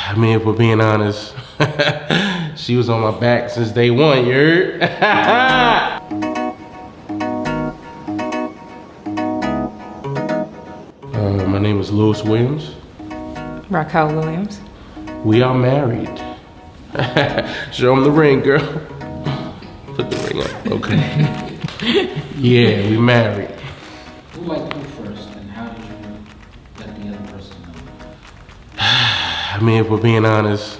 I mean, if we're being honest, she was on my back since day one, you heard? My name is Lewis Williams. Raquel Williams. We are married. Show him the ring, girl. Put the ring up, okay. Yeah, we married. Who liked who first, and how did you let the other person know? I mean, if we're being honest,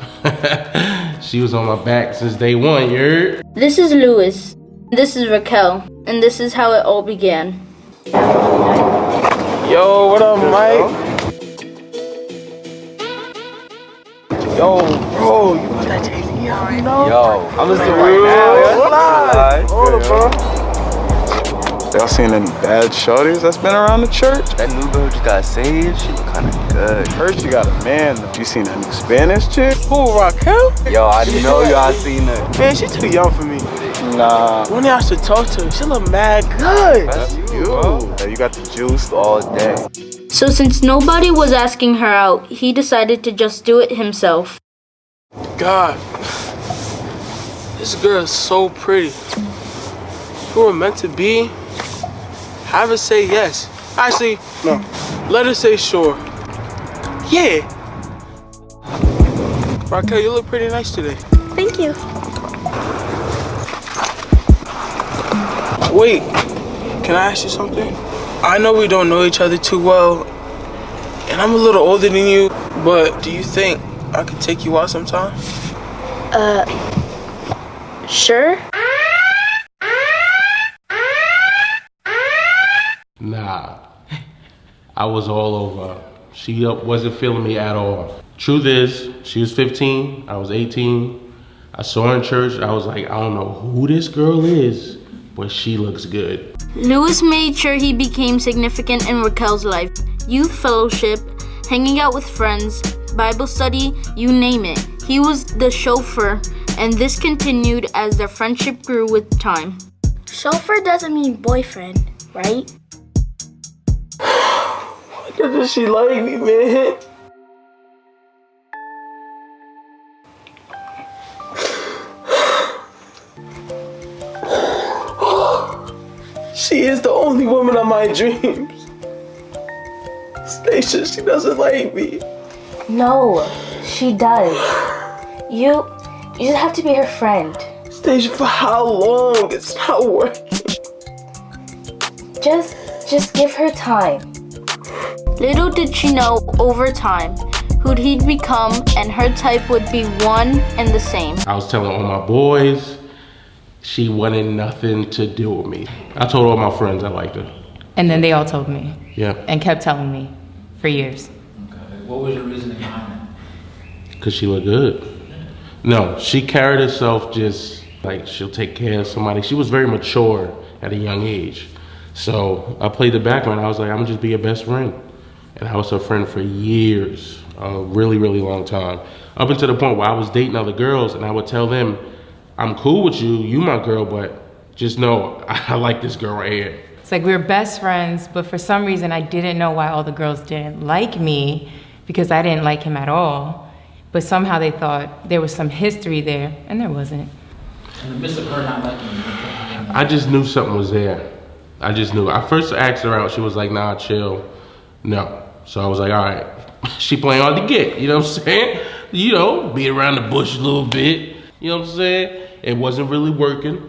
she was on my back since day one, you heard? This is Lewis. This is Raquel. And this is how it all began. Yo, what up, Mike? Yo, bro, you put that JD out, you know? Yo, I'm listening right now. Hold up, bro. Y'all seen any bad shorties that's been around the church? That new girl just got saved. She look kinda good. Heard she got a man, though. You seen that new Spanish chick? Who, Raquel? Yo, I know y'all seen her. Man, she too young for me. Nah. One day I should talk to her. She look mad good. That's you, bro. Yeah, you got the juice all day. So since nobody was asking her out, he decided to just do it himself. God, this girl is so pretty. If we were meant to be, have her say yes. Actually, no. Let her say sure. Yeah. Raquel, you look pretty nice today. Thank you. Wait, can I ask you something? I know we don't know each other too well, and I'm a little older than you, but do you think I could take you out sometime? Sure? Nah, I was all over. She wasn't feeling me at all. Truth is, she was 15, I was 18. I saw her in church, I was like, I don't know who this girl is, but she looks good. Lewis made sure he became significant in Raquel's life. Youth fellowship, hanging out with friends, Bible study, you name it. He was the chauffeur, and this continued as their friendship grew with time. Chauffeur doesn't mean boyfriend, right? Why doesn't she like me, man? She is the only woman of my dreams. Stacia, she doesn't like me. No, she does. You just have to be her friend. Stacia, for how long? It's not working. Just give her time. Little did she know, over time, who'd he'd become, and her type would be one and the same. I was telling all my boys, she wanted nothing to do with me. I told all my friends I liked her. And then they all told me. Yeah. And kept telling me for years. Okay. What was your reasoning behind that? Because she looked good. No, she carried herself just like she'll take care of somebody. She was very mature at a young age. So I played the background. I was like, I'm gonna just be your best friend. And I was her friend for years, a really, really long time. Up until the point where I was dating other girls and I would tell them, I'm cool with you, you my girl, but just know I like this girl right here. It's like we were best friends, but for some reason I didn't know why all the girls didn't like me, because I didn't like him at all. But somehow they thought there was some history there, and there wasn't. In the midst of her not liking you, I just knew something was there. I just knew. I first asked her out, she was like, nah, chill. No. So I was like, all right. She playing hard to get, you know what I'm saying? You know, be around the bush a little bit, you know what I'm saying? It wasn't really working,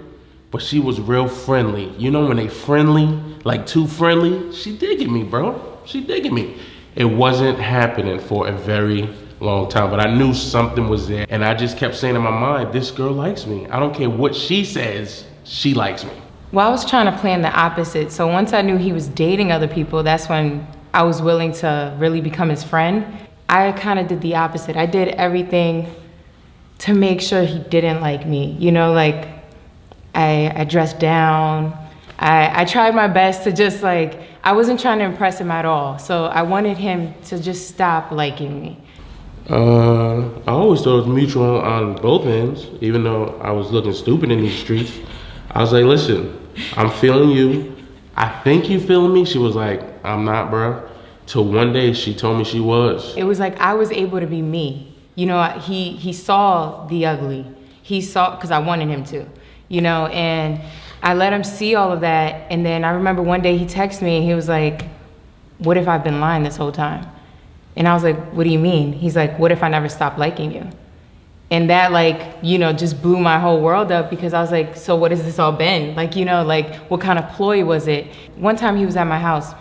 but she was real friendly. You know when they friendly, like too friendly? She digging me, bro. She digging me. It wasn't happening for a very long time, but I knew something was there. And I just kept saying in my mind, this girl likes me. I don't care what she says, she likes me. Well, I was trying to plan the opposite. So once I knew he was dating other people, that's when I was willing to really become his friend. I kind of did the opposite. I did everything to make sure he didn't like me. You know, like I dressed down. I tried my best to just like, I wasn't trying to impress him at all. So I wanted him to just stop liking me. I always thought it was mutual on both ends, even though I was looking stupid in these streets. I was like, listen, I'm feeling you. I think you feeling me? She was like, I'm not, bro. Till one day she told me she was. It was like I was able to be me. you know, he saw the ugly. He saw, because I wanted him to, you know, and I let him see all of that. And then I remember one day he texted me and he was like, what if I've been lying this whole time? And I was like, what do you mean? He's like, what if I never stopped liking you? And that, like, you know, just blew my whole world up, because I was like, so what has this all been? Like, you know, like, what kind of ploy was it? One time he was at my house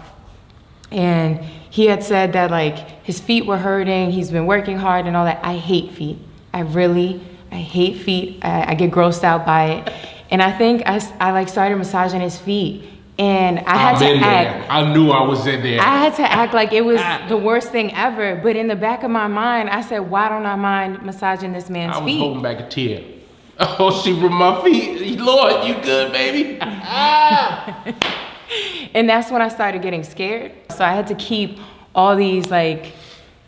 and he had said that, like, his feet were hurting, he's been working hard and all that. I hate feet. I hate feet. I get grossed out by it. And I think I like started massaging his feet. And I had to act. I knew I was in there. I had to act like it was the worst thing ever. But in the back of my mind, I said, why don't I mind massaging this man's feet? I was holding back a tear. Oh, she rubbed my feet. Lord, you good, baby? And that's when I started getting scared. So I had to keep all these like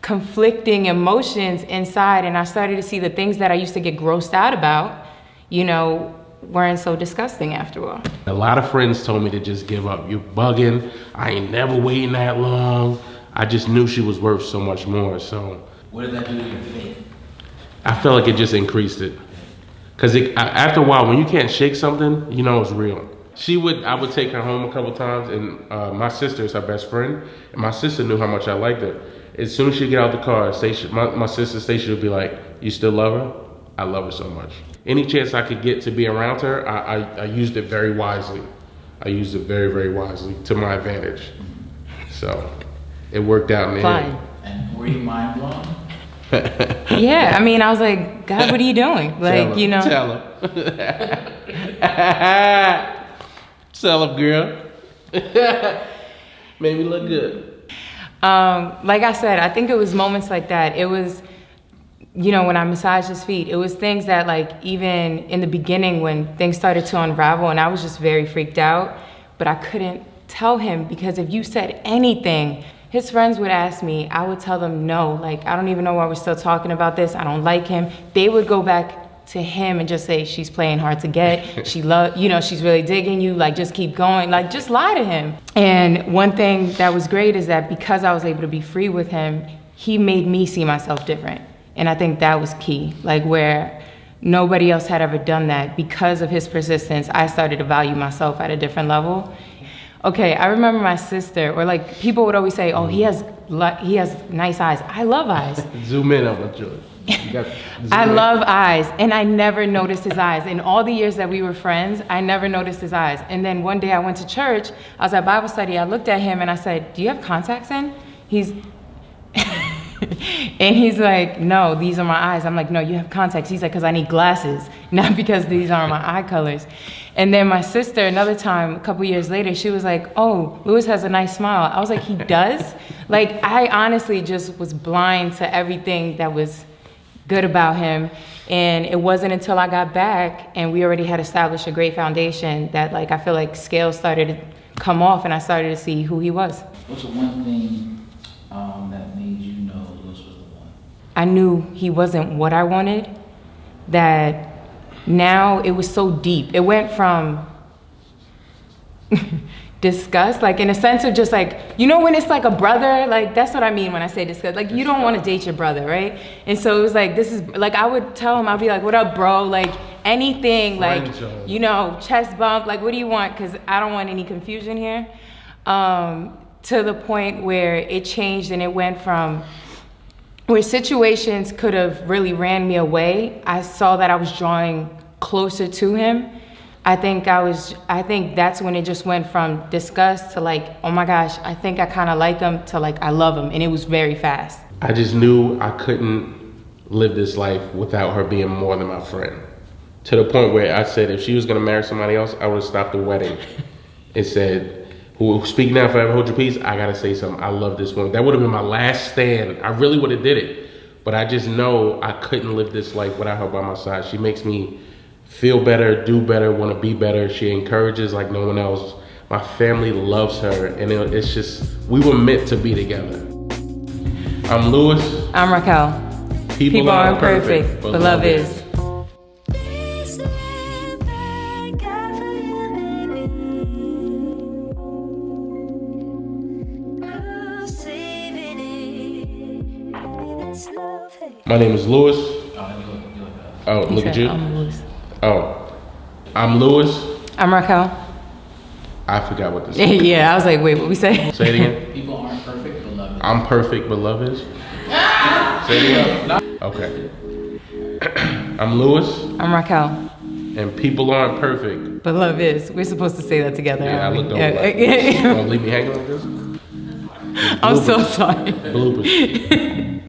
conflicting emotions inside. And I started to see the things that I used to get grossed out about, you know, weren't so disgusting after all. A lot of friends told me to just give up. You bugging. I ain't never waiting that long. I just knew she was worth so much more. So What did that do to your faith? I felt like it just increased it. Cause after a while, when you can't shake something, you know it's real. I would take her home a couple times, and my sister is her best friend, and my sister knew how much I liked her. As soon as she get out the car, my sister Stacia would be like, "You still love her?" I love her so much. Any chance I could get to be around her, I used it very wisely. I used it very, very wisely to my advantage. So it worked out in the end. And were you mind blown? Yeah, I mean, I was like, God, what are you doing? Like, you know. Tell her. Tell her, girl. Made me look good. Like I said, I think it was moments like that. It was, you know, when I massaged his feet, it was things that, like, even in the beginning when things started to unravel and I was just very freaked out, but I couldn't tell him, because if you said anything, his friends would ask me, I would tell them no, like, I don't even know why we're still talking about this. I don't like him. They would go back to him and just say, she's playing hard to get. She's really digging you. Like, just keep going. Like, just lie to him. And one thing that was great is that because I was able to be free with him, he made me see myself different. And I think that was key, like, where nobody else had ever done that. Because of his persistence, I started to value myself at a different level. Okay, I remember my sister, or like people would always say, oh, he has nice eyes. I love eyes. Zoom in on it, I love eyes, and I never noticed his eyes. In all the years that we were friends, I never noticed his eyes. And then one day I went to church, I was at Bible study, I looked at him and I said, do you have contacts in? And he's like, no, these are my eyes. I'm like, no, you have contacts. He's like, because I need glasses, not because these are my eye colors. And then my sister, another time, a couple years later, she was like, oh, Louis has a nice smile. I was like, he does? Like, I honestly just was blind to everything that was good about him. And it wasn't until I got back and we already had established a great foundation that, like, I feel like scales started to come off and I started to see who he was. What's the one thing that made you know Louis was the one? I knew he wasn't what I wanted, that now it was so deep. It went from disgust, like in a sense of just like, you know, when it's like a brother, like that's what I mean when I say disgust. Like, you don't want to date your brother, right? And so it was like, this is like, I would tell him, I'd be like, what up, bro? Like anything, like, you know, chest bump, like, what do you want? Because I don't want any confusion here. To the point where it changed and it went from where situations could have really ran me away. I saw that I was drawing closer to him. I think that's when it just went from disgust to like, oh my gosh, I think I kind of like him, to like, I love him. And it was very fast. I just knew I couldn't live this life without her being more than my friend. To the point where I said, if she was gonna marry somebody else, I would have stopped the wedding and said, speak now, forever hold your peace. I gotta say something. I love this woman. That would have been my last stand. I really would have did it. But I just know I couldn't live this life without her by my side. She makes me feel better, do better, want to be better. She encourages like no one else. My family loves her, and it's just, we were meant to be together. I'm Louis. I'm Raquel. People aren't perfect, but love is. Love. My name is Lewis. Oh, He look at said, you. I'm Lewis. Oh, I'm Lewis. I'm Raquel. I forgot what this is. Yeah, I was like, wait, what we say? Say it again. People aren't perfect, but love is. I'm perfect, but love is. Say it again. Okay. I'm Lewis, I'm Raquel. and people aren't perfect. But love is. We're supposed to say that together. Yeah, I aren't we? looked over like, you gonna leave me hanging like this? I'm so sorry. Bloopers.